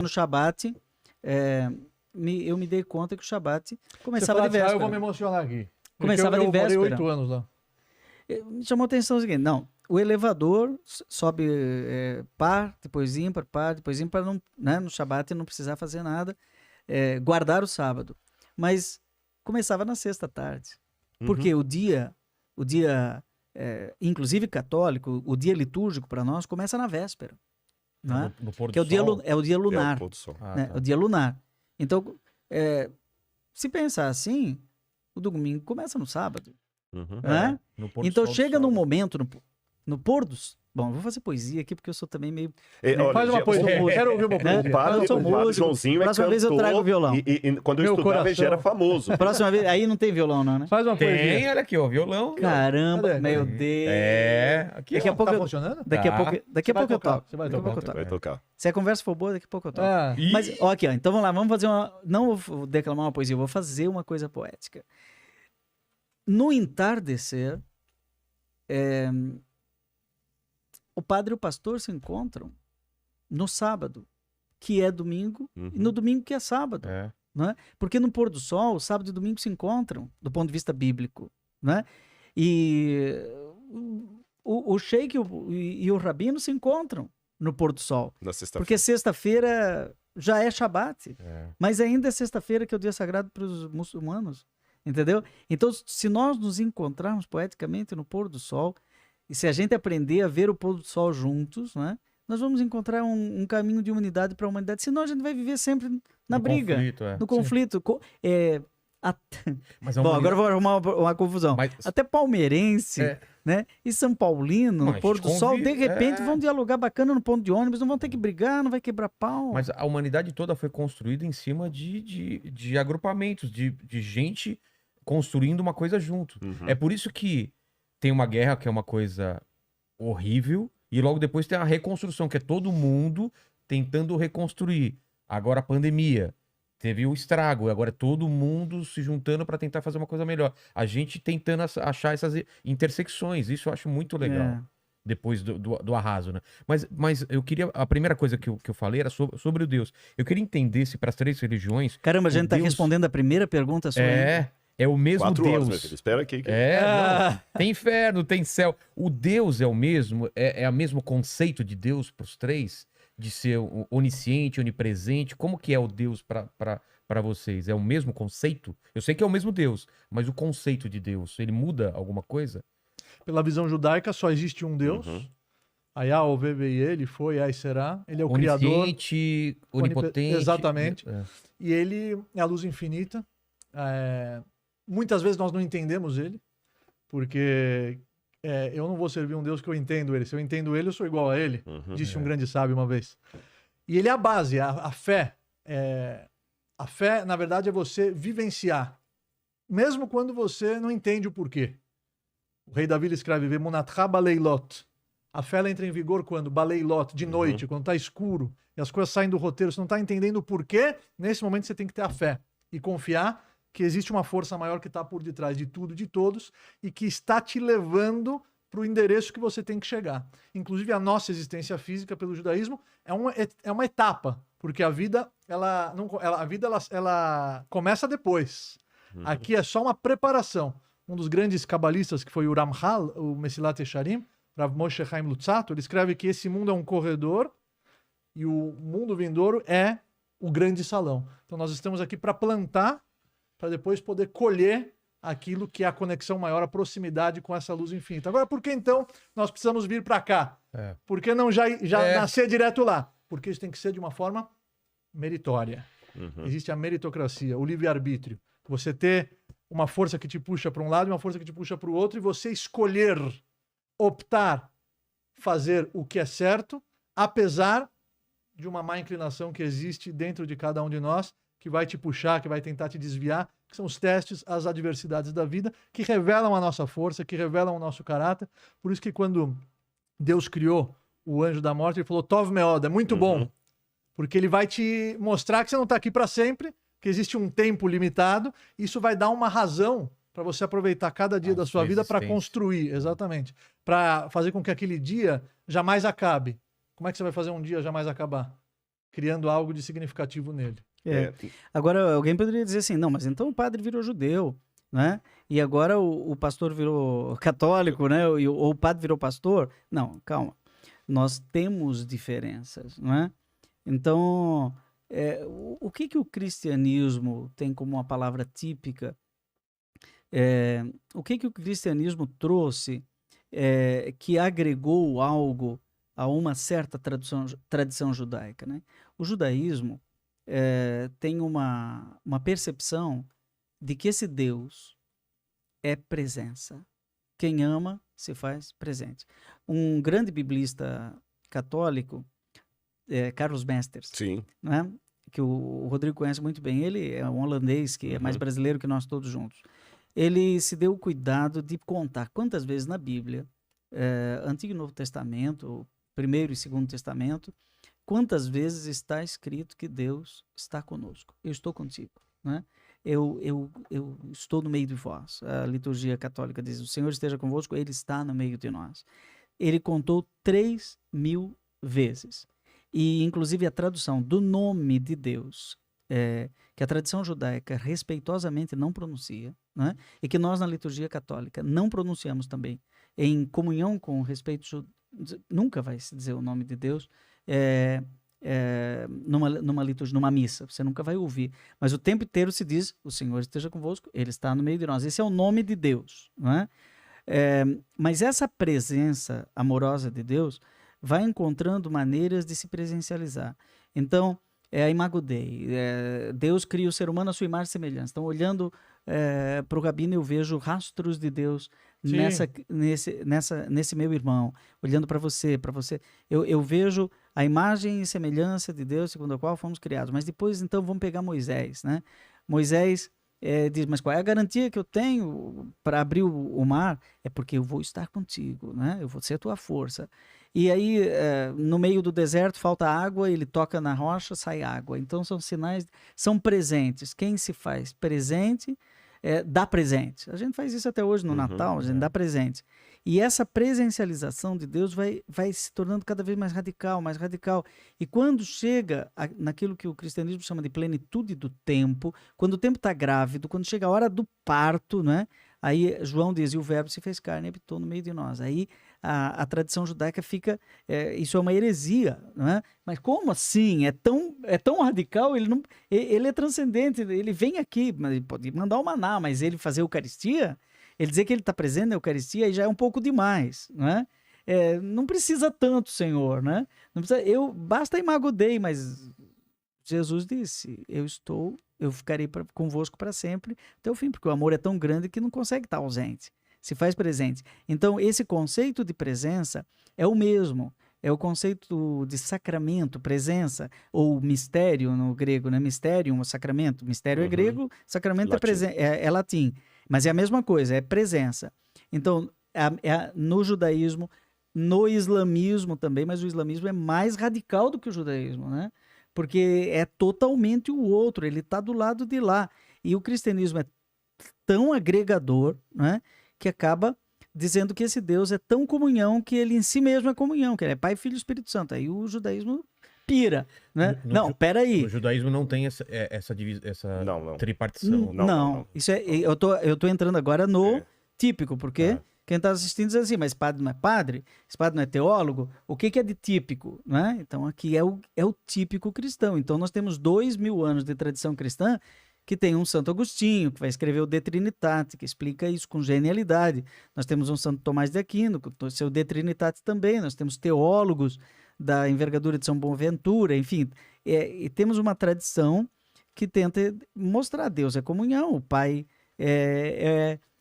no Shabat, eu me dei conta que o Shabat começava de Você fala, véspera. eu vou me emocionar aqui. Começava de eu morei véspera. 8 anos lá. Me chamou a atenção o seguinte, não, o elevador sobe par, depois ímpar, para não, né, no Shabat não precisar fazer nada, guardar o sábado. Mas começava na sexta tarde, porque o dia inclusive católico, o dia litúrgico para nós começa na véspera, né? No pôr do Que é o dia, sol? é o dia lunar, É o pôr do sol. né? Tá. O dia lunar. Então, se pensar assim, o domingo começa no sábado. Uhum. Né? No pôr do Então sol do chega num sábado. momento no pôr dos... Bom, eu vou fazer poesia aqui porque eu sou também meio... Olha, Faz uma poesia. Quero ouvir uma O poesia. padre, Eu sou o padre músico. Joãozinho é Próxima cantor. vez eu trago violão. E quando eu Meu estudava, ele já era coração. famoso. Próxima vez... Aí não tem violão não, né? Faz uma Tem, poesia. olha aqui, ó, violão. Caramba, Cadê? meu Deus. Aqui, Daqui a ó. pouco Tá eu... funcionando? Daqui a Tá. pouco, daqui a Você vai pouco eu tocar, toco. você vai Daqui a tocar. pouco eu Vai toco. tocar. Se a conversa for boa, daqui a pouco eu toco. Ah, Ih, Mas, ó, aqui, ó. Então vamos lá, vamos fazer uma... Não vou declamar uma poesia, eu vou fazer uma coisa poética. No entardecer, o padre e o pastor se encontram no sábado, que é domingo, e no domingo que é sábado. É. Né? Porque no pôr do sol, sábado e domingo se encontram, do ponto de vista bíblico. Né? E o sheik e o rabino se encontram no pôr do sol. Na sexta-feira. Porque sexta-feira já é Shabat, É. mas ainda é sexta-feira que é o dia sagrado para os muçulmanos. Entendeu? Então, se nós nos encontrarmos poeticamente no pôr do sol, e se a gente aprender a ver o pôr do sol juntos, né, nós vamos encontrar um caminho de unidade para a humanidade. Senão a gente vai viver sempre na No briga, conflito, é. no conflito. Mas a Bom, humanidade- agora eu vou arrumar uma confusão. Mas- Até palmeirense, É. né, e São Paulino, Mas no pôr do sol, de repente é. vão dialogar bacana no ponto de ônibus, não vão ter que brigar, não vai quebrar pau. Mas a humanidade toda foi construída em cima de agrupamentos, de gente construindo uma coisa junto. Uhum. É por isso que tem uma guerra, que é uma coisa horrível, e logo depois tem a reconstrução, que é todo mundo tentando reconstruir. Agora a pandemia, teve o estrago, agora é todo mundo se juntando para tentar fazer uma coisa melhor. A gente tentando achar essas intersecções, isso eu acho muito legal. É. Depois do arraso, né? Mas eu queria. A primeira coisa que eu falei era sobre o Deus. Eu queria entender se para as três religiões. Caramba, a o gente está Deus- respondendo a primeira pergunta sua. hein? É o mesmo 4 Deus. horas, meu filho. Espera aqui. Não. Tem inferno, tem céu. O Deus é o mesmo? É o mesmo conceito de Deus para os três? De ser onisciente, onipresente? Como que é o Deus para vocês? É o mesmo conceito? Eu sei que é o mesmo Deus, mas o conceito de Deus, ele muda alguma coisa? pela visão judaica, só existe um Deus. Uhum. Ayah, Oveve e ele, foi, aí será. Ele é o Criador. Onisciente, onipotente. Exatamente. É. E ele é a luz infinita. Muitas vezes nós não entendemos ele, porque eu não vou servir um Deus que eu entendo ele. Se eu entendo ele, eu sou igual a ele, disse um grande sábio uma vez. E ele é a base, a fé. A fé, na verdade, é você vivenciar, mesmo quando você não entende o porquê. O rei Davi escreve, Vemunatcha baleilot. A fé ela entra em vigor quando? Baleilot, de noite, quando está escuro, e as coisas saem do roteiro, você não está entendendo o porquê, nesse momento você tem que ter a fé e confiar que existe uma força maior que está por detrás de tudo, de todos, e que está te levando para o endereço que você tem que chegar. Inclusive, a nossa existência física pelo judaísmo é uma etapa, porque a vida, ela começa depois. Aqui é só uma preparação. Um dos grandes cabalistas, que foi o Ramchal, o Mesilat Yesharim, Rav Moshe Chaim Luzzatto, ele escreve que esse mundo é um corredor e o mundo vindouro é o grande salão. Então nós estamos aqui para plantar, para depois poder colher aquilo que é a conexão maior, a proximidade com essa luz infinita. Agora, por que então nós precisamos vir para cá? Por que não já nascer direto lá? Porque isso tem que ser de uma forma meritória. Existe a meritocracia, o livre-arbítrio. Você ter uma força que te puxa para um lado e uma força que te puxa para o outro, e você escolher, optar, fazer o que é certo, apesar de uma má inclinação que existe dentro de cada um de nós, que vai te puxar, que vai tentar te desviar, que são os testes, as adversidades da vida, que revelam a nossa força, que revelam o nosso caráter. Por isso que quando Deus criou o anjo da morte, ele falou, Tov Meod, é muito bom, porque ele vai te mostrar que você não está aqui para sempre, que existe um tempo limitado, isso vai dar uma razão para você aproveitar cada dia da sua vida para construir, exatamente, para fazer com que aquele dia jamais acabe. Como é que você vai fazer um dia jamais acabar? criando algo de significativo nele. Agora, alguém poderia dizer assim, não, mas então o padre virou judeu, né? E agora o pastor virou católico, né? Ou o padre virou pastor. Não, calma. Nós temos diferenças, não é? Então, o que o cristianismo tem como uma palavra típica? O que o cristianismo trouxe que agregou algo a uma certa tradição judaica, né? O judaísmo tem uma percepção de que esse Deus é presença. Quem ama se faz presente. Um grande biblista católico, Carlos Mesters, Sim. né? Que o Rodrigo conhece muito bem. Ele é um holandês que é mais brasileiro que nós todos juntos. Ele se deu o cuidado de contar quantas vezes na Bíblia, Antigo e Novo Testamento, Primeiro e Segundo Testamento, quantas vezes está escrito que Deus está conosco. Eu estou contigo, né? Eu estou no meio de vós. A liturgia católica diz, o Senhor esteja convosco, Ele está no meio de nós. Ele contou 3.000 vezes. E, inclusive, a tradução do nome de Deus, que a tradição judaica respeitosamente não pronuncia, né? E que nós, na liturgia católica, não pronunciamos também, em comunhão com o respeito, nunca vai se dizer o nome de Deus, numa liturgia, numa missa, você nunca vai ouvir, mas o tempo inteiro se diz, o Senhor esteja convosco, Ele está no meio de nós. Esse é o nome de Deus, não é? Mas essa presença amorosa de Deus vai encontrando maneiras de se presencializar. Então, a Imago Dei, Deus cria o ser humano à sua imagem e semelhança. Então, olhando para o Rabino, eu vejo rastros de Deus nesse meu irmão, olhando para você, eu vejo a imagem e semelhança de Deus segundo a qual fomos criados. Mas depois, então, vamos pegar Moisés, né? Moisés diz, mas qual é a garantia que eu tenho para abrir o mar? É porque eu vou estar contigo, né? Eu vou ser a tua força. E aí, no meio do deserto, falta água, ele toca na rocha, sai água. Então, são sinais, são presentes. Quem se faz presente, dá presente. A gente faz isso até hoje no Natal, a gente dá presente. E essa presencialização de Deus vai se tornando cada vez mais radical, mais radical. E quando chega naquilo que o cristianismo chama de plenitude do tempo, quando o tempo está grávido, quando chega a hora do parto, né? Aí João diz, e o verbo se fez carne e habitou no meio de nós. Aí a tradição judaica fica, isso é uma heresia, não é? Mas como assim? É tão radical, ele é transcendente, ele vem aqui, mas ele pode mandar o maná, mas ele fazer Eucaristia, ele dizer que ele está presente na Eucaristia, aí já é um pouco demais, não é? Não precisa tanto, Senhor, né? Não precisa, basta Imago Dei, mas Jesus disse, eu ficarei convosco para sempre até o fim, porque o amor é tão grande que não consegue estar ausente, se faz presente. Então, esse conceito de presença é o mesmo, é o conceito de sacramento, presença, ou mistério no grego, né? Mysterium, sacramento. Mistério é grego, sacramento é latim, mas é a mesma coisa, é presença. Então, no judaísmo, no islamismo também, mas o islamismo é mais radical do que o judaísmo, né? Porque é totalmente o outro, ele está do lado de lá. E o cristianismo é tão agregador, né, que acaba dizendo que esse Deus é tão comunhão que ele em si mesmo é comunhão, que ele é Pai, Filho e Espírito Santo. Aí o judaísmo pira, né? Peraí. O judaísmo não tem essa tripartição. Não. Isso eu tô entrando agora no típico, porque quem está assistindo diz assim, mas padre não é padre? Esse padre não é teólogo? O que é de típico? Né? Então aqui é o típico cristão. Então nós temos 2.000 anos de tradição cristã que tem um Santo Agostinho, que vai escrever o De Trinitate, que explica isso com genialidade. Nós temos um Santo Tomás de Aquino, com seu De Trinitate também. Nós temos teólogos da envergadura de São Boaventura, enfim. E temos uma tradição que tenta mostrar Deus é comunhão, o Pai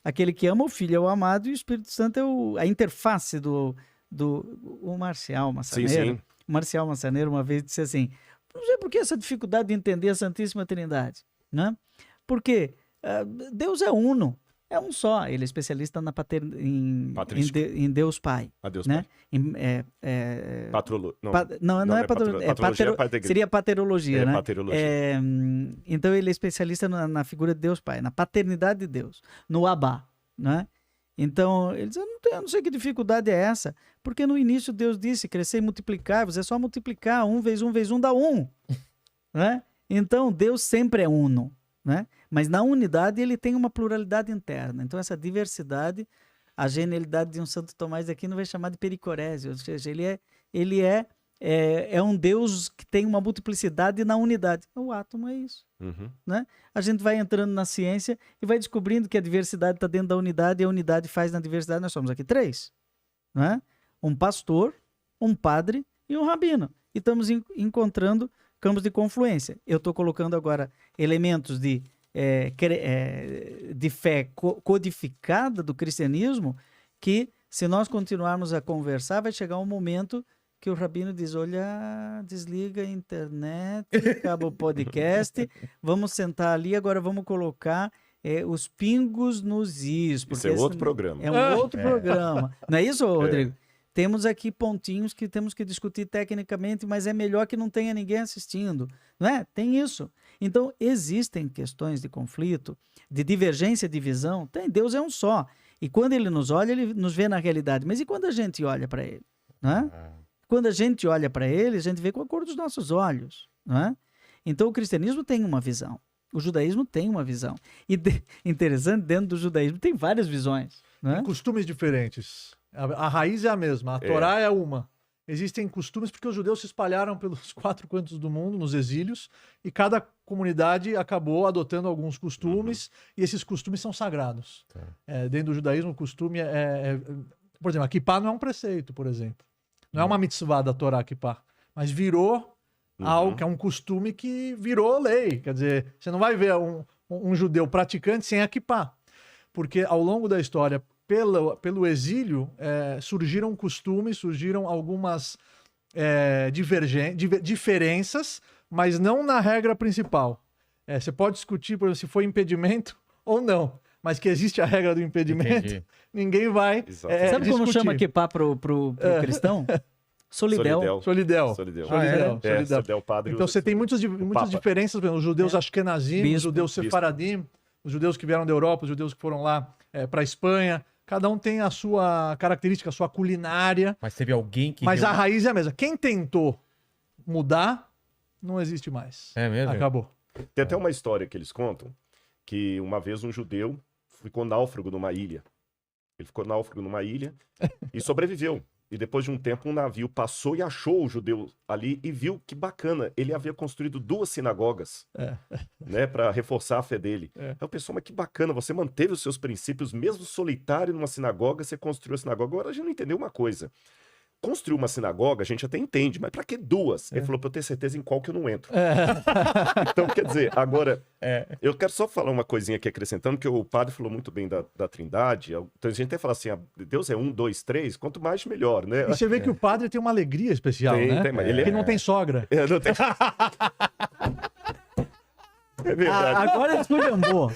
aquele que ama, o Filho é o amado e o Espírito Santo é a interface o Marcial Massaneiro. Sim. O Marcial Massaneiro uma vez disse assim, não sei por que essa dificuldade de entender a Santíssima Trindade, né? Porque Deus é uno, é um só. Ele é especialista em Deus Pai. Deus né? Pai. Não é patologia. Seria paterologia, né? Paterologia. Então ele é especialista na figura de Deus Pai, na paternidade de Deus, no Abá, né? Então, ele diz, eu não sei que dificuldade é essa, porque no início Deus disse, crescer e multiplicar, você é só multiplicar, 1 vezes 1 vezes 1 dá 1. Né? Então, Deus sempre é uno, né? Mas na unidade ele tem uma pluralidade interna. Então, essa diversidade, a genialidade de um Santo Tomás aqui não vai chamar de pericorésio, ou seja, ele é um Deus que tem uma multiplicidade na unidade. O átomo é isso. Né? A gente vai entrando na ciência e vai descobrindo que a diversidade está dentro da unidade e a unidade faz na diversidade. Nós somos aqui 3. Né? Um pastor, um padre e um rabino. E estamos encontrando campos de confluência. Eu estou colocando agora elementos de fé codificada do cristianismo que, se nós continuarmos a conversar, vai chegar um momento que o rabino diz, olha, desliga a internet, acaba o podcast, vamos sentar ali, agora vamos colocar os pingos nos is. Isso é outro programa. É um outro programa. Não é isso, Rodrigo? Temos aqui pontinhos que temos que discutir tecnicamente, mas é melhor que não tenha ninguém assistindo. Não é? Tem isso. Então, existem questões de conflito, de divergência de visão. Deus é um só. E quando ele nos olha, ele nos vê na realidade. Mas e quando a gente olha para ele? Não é? Quando a gente olha para ele, a gente vê com a cor dos nossos olhos. Não é? Então, o cristianismo tem uma visão. O judaísmo tem uma visão. E interessante, dentro do judaísmo tem várias visões. Não é? Tem costumes diferentes. A raiz é a mesma, a Torá é uma. Existem costumes porque os judeus se espalharam pelos 4 cantos do mundo, nos exílios, e cada comunidade acabou adotando alguns costumes, e esses costumes são sagrados. Dentro do judaísmo, o costume por exemplo, a kippá não é um preceito, por exemplo. Não é uma mitzvah da Torá, kippá, mas virou algo que é um costume que virou lei. Quer dizer, você não vai ver um judeu praticante sem a kippá, porque ao longo da história, pelo exílio, surgiram costumes, surgiram algumas diferenças, mas não na regra principal. Você pode discutir, por exemplo, se foi impedimento ou não, mas que existe a regra do impedimento, ninguém vai Sabe como chama kippá pro cristão? Solidel. Solidel, padre. Então você tem muitas diferenças, por exemplo, os judeus Ashkenazim, os judeus Sefaradim, os judeus que vieram da Europa, os judeus que foram lá para a Espanha. Cada um tem a sua característica, a sua culinária. Mas teve alguém que... Mas a raiz é a mesma. Quem tentou mudar, não existe mais. É mesmo? Acabou. Tem até uma história que eles contam, que uma vez um judeu ficou náufrago numa ilha. Ele ficou náufrago numa ilha e sobreviveu. E depois de um tempo, um navio passou e achou o judeu ali e viu que bacana. Ele havia construído 2 sinagogas, né, para reforçar a fé dele. Aí eu pensei, mas que bacana, você manteve os seus princípios, mesmo solitário numa sinagoga, você construiu a sinagoga. Agora a gente não entendeu uma coisa. Construir uma sinagoga, a gente até entende, mas para que 2? Ele falou para eu ter certeza em qual que eu não entro. Então, quer dizer, agora, eu quero só falar uma coisinha aqui acrescentando, que o padre falou muito bem da Trindade. Então a gente até fala assim, Deus é 1, 2, 3, quanto mais melhor, né? E você vê que o padre tem uma alegria especial, né? Mas ele não tem sogra. Não tem... É verdade. Agora ele esculhambou.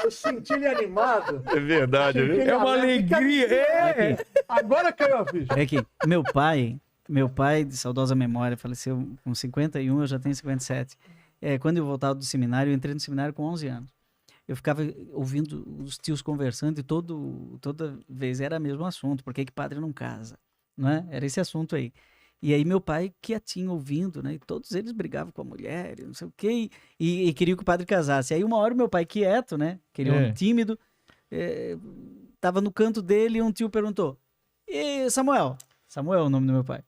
Eu senti ele animado. É verdade. É uma alegria. Agora caiu a ficha. É que meu pai, de saudosa memória, faleceu com 51, eu já tenho 57. Quando eu voltava do seminário, eu entrei no seminário com 11 anos. Eu ficava ouvindo os tios conversando e toda vez era o mesmo assunto. Por que padre não casa? Não é? Era esse assunto aí. E aí meu pai quietinho ouvindo, né? E todos eles brigavam com a mulher, não sei o quê, e queriam que o padre casasse. Aí uma hora meu pai quieto, né? Aquele homem tímido, tava no canto dele e um tio perguntou, e Samuel é o nome do meu pai.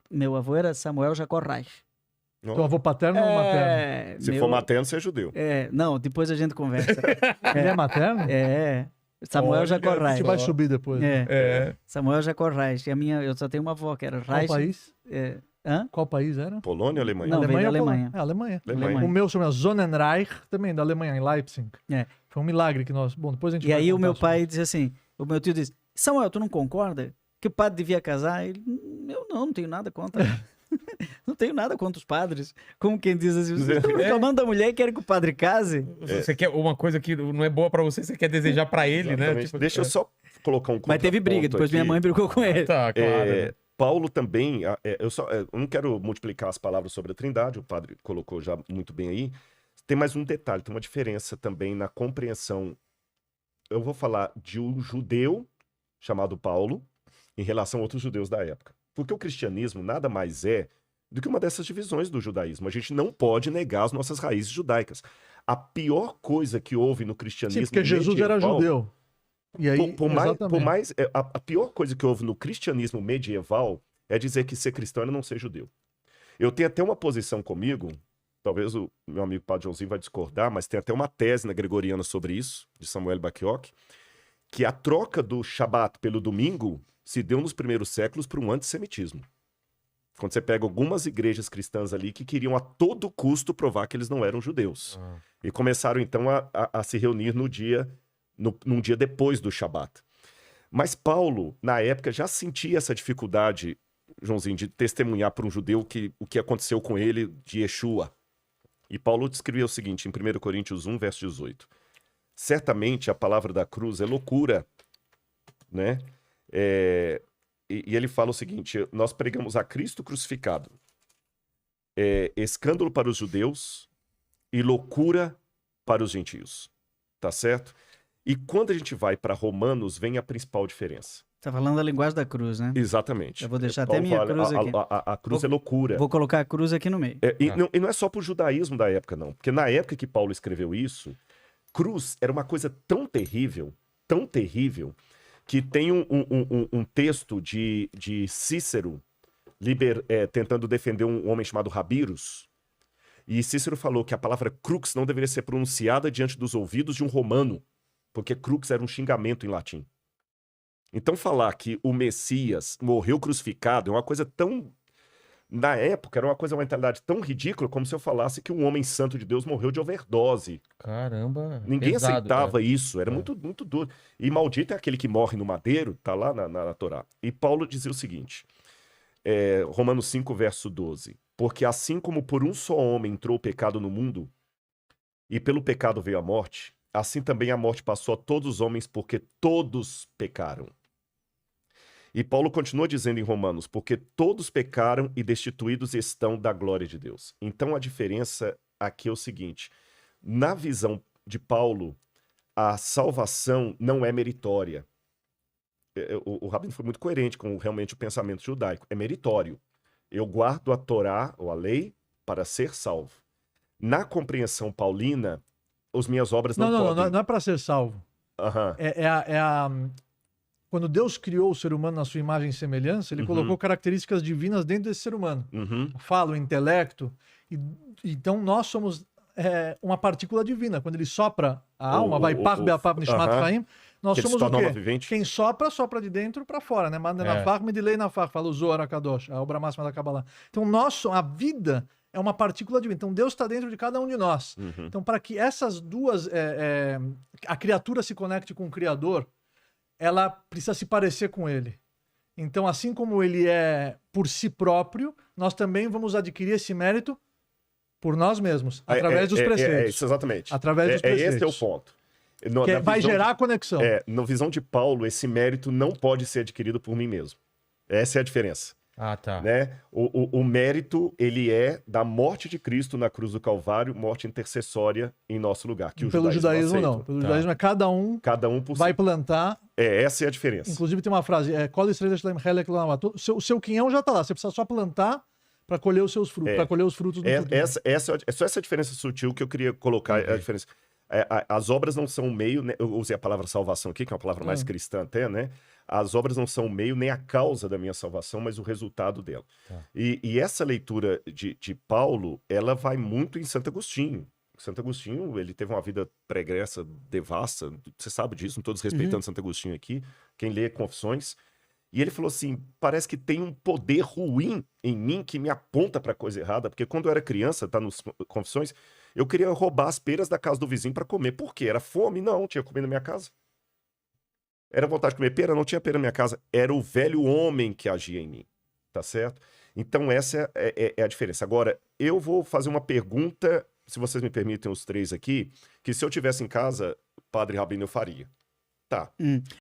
Meu avô era Samuel Jacó Reich. Teu avô paterno ou materno? Se for materno, você é judeu. Não, depois a gente conversa. Ele é materno? Samuel Jacó A Reich. gente vai subir depois. Samuel Jacó Reich. Eu só tenho uma avó que era Reich. Qual país? Hã? Qual país era? Polônia ou Alemanha? Não, veio da Alemanha. Alemanha. Alemanha. O meu chama Sonnenreich, também da Alemanha, em Leipzig. Foi um milagre que nós... Bom, depois a gente E vai aí o meu contar pai disse assim, o meu tio disse, Samuel, tu não concorda que o padre devia casar? Ele, eu não tenho nada contra. Não tenho nada contra os padres. Como quem diz assim, vocês estão reclamando da mulher e querem que o padre case? Você quer uma coisa que não é boa pra você, você quer desejar pra ele, né? Tipo, deixa eu só colocar um Mas teve briga, depois minha mãe brigou com ele. Tá, claro. Paulo também, eu não quero multiplicar as palavras sobre a Trindade, o padre colocou já muito bem aí. Tem mais um detalhe, tem uma diferença também na compreensão eu vou falar de um judeu chamado Paulo em relação a outros judeus da época. Porque o cristianismo nada mais é do que uma dessas divisões do judaísmo. A gente não pode negar as nossas raízes judaicas. A pior coisa que houve no cristianismo Sim, porque Jesus era medieval- judeu. E aí, Por mais, a pior coisa que houve no cristianismo medieval é dizer que ser cristão era não ser judeu. Eu tenho até uma posição comigo, talvez o meu amigo Padre Joãozinho vai discordar, mas tem até uma tese na Gregoriana sobre isso, de Samuel Bacchiocchi, que a troca do Shabat pelo domingo se deu nos primeiros séculos por um antissemitismo. Quando você pega algumas igrejas cristãs ali que queriam a todo custo provar que eles não eram judeus. E começaram então a se reunir num dia depois do Shabat. Mas Paulo, na época, já sentia essa dificuldade, Joãozinho, de testemunhar para um judeu o que aconteceu com ele de Yeshua. E Paulo descreveu o seguinte, em 1 Coríntios 1, verso 18. Certamente a palavra da cruz é loucura, né? E ele fala o seguinte, nós pregamos a Cristo crucificado, escândalo para os judeus e loucura para os gentios, tá certo? E quando a gente vai para Romanos, vem a principal diferença. Tá falando da linguagem da cruz, né? Exatamente. Eu vou deixar até Paulo minha fala, cruz aqui. A cruz é loucura. Vou colocar a cruz aqui no meio. E não é só pro judaísmo da época, não. Porque na época que Paulo escreveu isso, cruz era uma coisa tão terrível, que tem um texto de Cícero tentando defender um homem chamado Rabirus. E Cícero falou que a palavra crux não deveria ser pronunciada diante dos ouvidos de um romano, porque crux era um xingamento em latim. Então falar que o Messias morreu crucificado é uma coisa tão... Na época, era uma mentalidade tão ridícula como se eu falasse que um homem santo de Deus morreu de overdose. Caramba. Ninguém pesado, aceitava cara. isso, era muito, muito duro. E maldito é aquele que morre no madeiro, tá lá na Torá. E Paulo dizia o seguinte, Romanos 5, verso 12. Porque assim como por um só homem entrou o pecado no mundo, e pelo pecado veio a morte, assim também a morte passou a todos os homens, porque todos pecaram. E Paulo continua dizendo em Romanos, porque todos pecaram e destituídos estão da glória de Deus. Então a diferença aqui é o seguinte, na visão de Paulo, a salvação não é meritória. O Rabino foi muito coerente com realmente o pensamento judaico. É meritório. Eu guardo a Torá, ou a lei, para ser salvo. Na compreensão paulina, as minhas obras não podem... Não é para ser salvo. Aham. Quando Deus criou o ser humano na sua imagem e semelhança, ele colocou características divinas dentro desse ser humano. Fala, o intelecto. Então nós somos uma partícula divina. Quando ele sopra a alma, vai par be'apav nishmat chaim, nós somos o quê? Quem sopra, sopra de dentro para fora, né? Manda na far, medilei na far, fala o Zohar HaKadosh, a obra máxima da Kabbalah. Então a vida é uma partícula divina. Então Deus está dentro de cada um de nós. Então para que essas duas, a criatura se conecte com o Criador, ela precisa se parecer com ele. Então, assim como ele é por si próprio, nós também vamos adquirir esse mérito por nós mesmos, através dos preceitos. Isso, exatamente. Através dos preceitos. Esse é o ponto. Vai gerar a conexão. Na visão de Paulo, esse mérito não pode ser adquirido por mim mesmo. Essa é a diferença. Ah, tá. Né? O mérito, ele é da morte de Cristo na cruz do Calvário, morte intercessória em nosso lugar. Que Pelo judaísmo não. Pelo judaísmo é cada um vai plantar. Essa é a diferença. Inclusive tem uma frase, o seu quinhão já está lá, você precisa só plantar para colher os seus frutos, para colher os frutos do futuro. É só essa diferença sutil que eu queria colocar, a diferença. As obras não são o meio, né? Eu usei a palavra salvação aqui, que é uma palavra mais cristã até, né? As obras não são o meio nem a causa da minha salvação, mas o resultado dela. Tá. E essa leitura de Paulo, ela vai muito em Santo Agostinho. Santo Agostinho, ele teve uma vida pregressa, devassa, você sabe disso, não estou desrespeitando Santo Agostinho aqui, quem lê Confissões. E ele falou assim, parece que tem um poder ruim em mim que me aponta para coisa errada, porque quando eu era criança, tá nos Confissões, eu queria roubar as peras da casa do vizinho para comer. Por quê? Era fome? Não, tinha comida na minha casa. Era vontade de comer pera? Não tinha pera na minha casa. Era o velho homem que agia em mim, tá certo? Então essa é a diferença. Agora, eu vou fazer uma pergunta, se vocês me permitem os três aqui, que se eu tivesse em casa, Padre Rabino, eu faria. Tá.